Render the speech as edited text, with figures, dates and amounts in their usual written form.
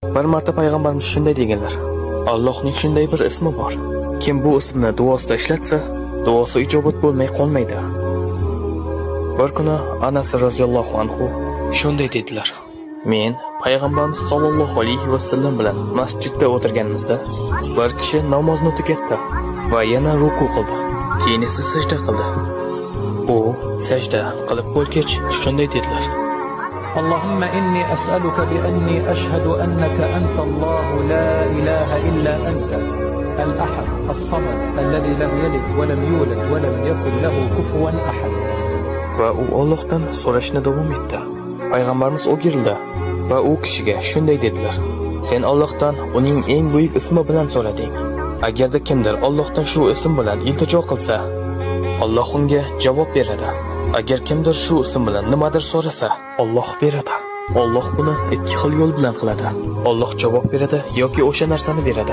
Bir marta payg'ambarimiz shunday deganlar: Allohning shunday bir ismi bor. Kim bu ismni duosida ishlatsa, duosi ijobat bo'lmay qolmaydi. Bir kuni Anas roziyallohu anhu shunday dedilar: Men payg'ambarimiz sollallohu alayhi vasallam bilan masjidda o'tirganimizda bir kishi namozni tugatdi va yana ruku qildi. Keyin esa sajda qildi. U sajda qilib bo'lgach shunday dedilar: اللهم إني أسألك بأني أشهد أنك أنت الله لا إله إلا أنت الأحد الصمد الذي لم يلد ولم يولد ولم يكن له كفوا أحد. Va u Allohdan so'rashni davom etdi. Payg'ambarimiz o'girildi va u kishiga shunday dedilar: Sen Allohdan uning eng buyuk ismi bilan so'rading. Agarda kimdir Allohdan shu ism bilan iltijo qilsa, Alloh unga javob beradi. Agar kimdir shu ism bilan nimadir so'rasa, Alloh beradi. Alloh buni ikki xil yo'l bilan qiladi. Alloh javob beradi yoki o'sha narsani beradi.